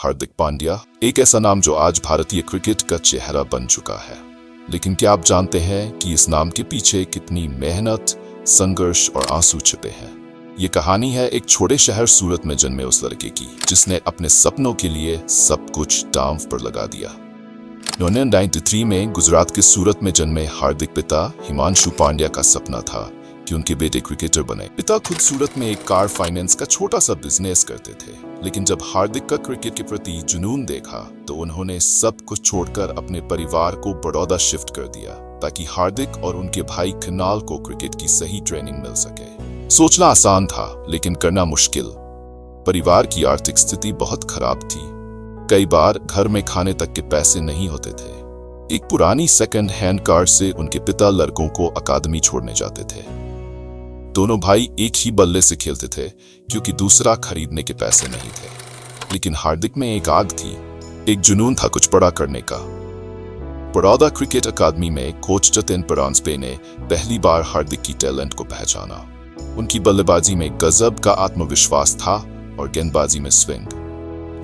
हार्दिक पांड्या एक ऐसा नाम जो आज भारतीय क्रिकेट का चेहरा बन चुका है। लेकिन क्या आप जानते हैं कि इस नाम के पीछे कितनी मेहनत, संघर्ष और आंसू छिपे हैं? ये कहानी है एक छोटे शहर सूरत में जन्मे उस लड़के की, जिसने अपने सपनों के लिए सब कुछ दांव पर लगा दिया। 1993 में गुजरात के सूरत में जन्मे हार्दिक पिता हिमांशु पांड्या का सपना था कि उनके बेटे क्रिकेटर बने। पिता खुद सूरत में एक कार फाइनेंस का छोटा सा बिजनेस करते थे, लेकिन जब हार्दिक का क्रिकेट के प्रति जुनून देखा तो उन्होंने सब कुछ छोड़कर अपने परिवार को बड़ौदा शिफ्ट कर दिया ताकि हार्दिक और उनके भाई कुणाल को क्रिकेट की सही ट्रेनिंग मिल सके। सोचना आसान था, लेकिन करना मुश्किल। परिवार की आर्थिक स्थिति बहुत खराब थी। कई बार घर में खाने तक के पैसे नहीं होते थे। एक पुरानी सेकंड हैंड कार से उनके पिता लड़कों को अकादमी छोड़ने जाते थे। दोनों भाई एक ही बल्ले से खेलते थे क्योंकि दूसरा खरीदने के पैसे नहीं थे। लेकिन हार्दिक में एक आग थी, एक जुनून था कुछ बड़ा करने का। बड़ौदा क्रिकेट अकादमी में कोच जतिन परांजपे ने पहली बार हार्दिक की टैलेंट को पहचाना। उनकी बल्लेबाजी में गजब का आत्मविश्वास था और गेंदबाजी में स्विंग।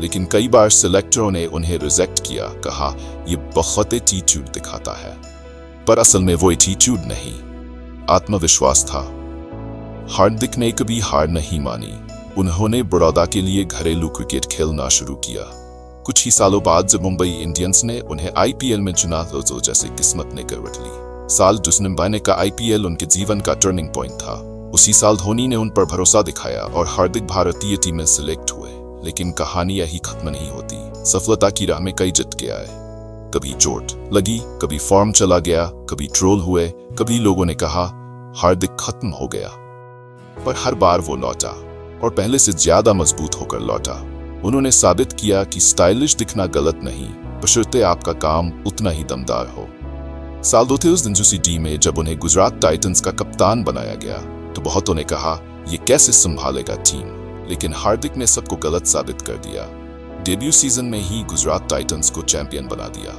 लेकिन कई बार सिलेक्टरों ने उन्हें रिजेक्ट किया, कहा यह बहुत एटीट्यूड दिखाता है। पर असल में वो एटीट्यूड नहीं, आत्मविश्वास था। हार्दिक ने कभी हार नहीं मानी। उन्होंने बड़ौदा के लिए घरेलू क्रिकेट खेलना शुरू किया। कुछ ही सालों बाद जब मुंबई इंडियंस ने उन्हें आईपीएल में चुना तो जैसे किस्मत ने करवट ली। साल 2092 का आईपीएल उनके जीवन का टर्निंग पॉइंट था। उसी साल धोनी ने उन पर भरोसा दिखाया और हार्दिक भारतीय टीम में सिलेक्ट हुए। लेकिन कहानी यही खत्म नहीं होती। सफलता की राह में कई झटके आए। कभी चोट लगी, कभी फॉर्म चला गया, कभी ट्रोल हुए, कभी लोगों ने कहा हार्दिक खत्म हो गया। पर हर बार वो लौटा और पहले से ज्यादा मजबूत होकर लौटा। उन्होंने साबित किया कि स्टाइलिश दिखना गलत नहीं, बशर्ते आपका काम उतना ही दमदार हो। साल 2010 में जब उन्हें गुजरात टाइटंस का कप्तान बनाया गया तो बहुतों ने कहा ये कैसे संभालेगा टीम। लेकिन हार्दिक ने सबको गलत साबित कर दिया। डेब्यू सीजन में ही गुजरात टाइटंस को चैंपियन बना दिया।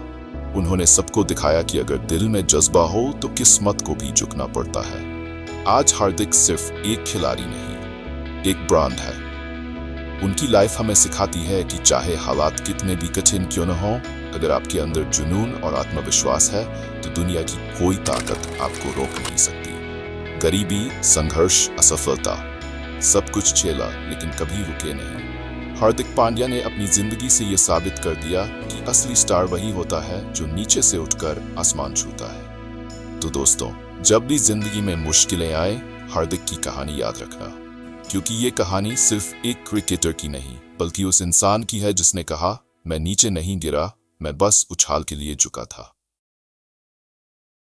उन्होंने सबको दिखाया कि अगर दिल में जज्बा हो तो किस्मत को भी झुकना पड़ता है। आज हार्दिक सिर्फ एक खिलाड़ी नहीं, एक ब्रांड है। उनकी लाइफ हमें सिखाती है कि चाहे हालात कितने भी कठिन क्यों न हो, अगर आपके अंदर जुनून और आत्मविश्वास है तो दुनिया की कोई ताकत आपको रोक नहीं सकती। गरीबी, संघर्ष, असफलता, सब कुछ झेला लेकिन कभी रुके नहीं। हार्दिक पांड्या ने अपनी जिंदगी से यह साबित कर दिया कि असली स्टार वही होता है जो नीचे से उठकर आसमान छूता है। तो दोस्तों, जब भी जिंदगी में मुश्किलें आए, हार्दिक की कहानी याद रखना, क्योंकि ये कहानी सिर्फ एक क्रिकेटर की नहीं बल्कि उस इंसान की है जिसने कहा मैं नीचे नहीं गिरा, मैं बस उछाल के लिए झुका था।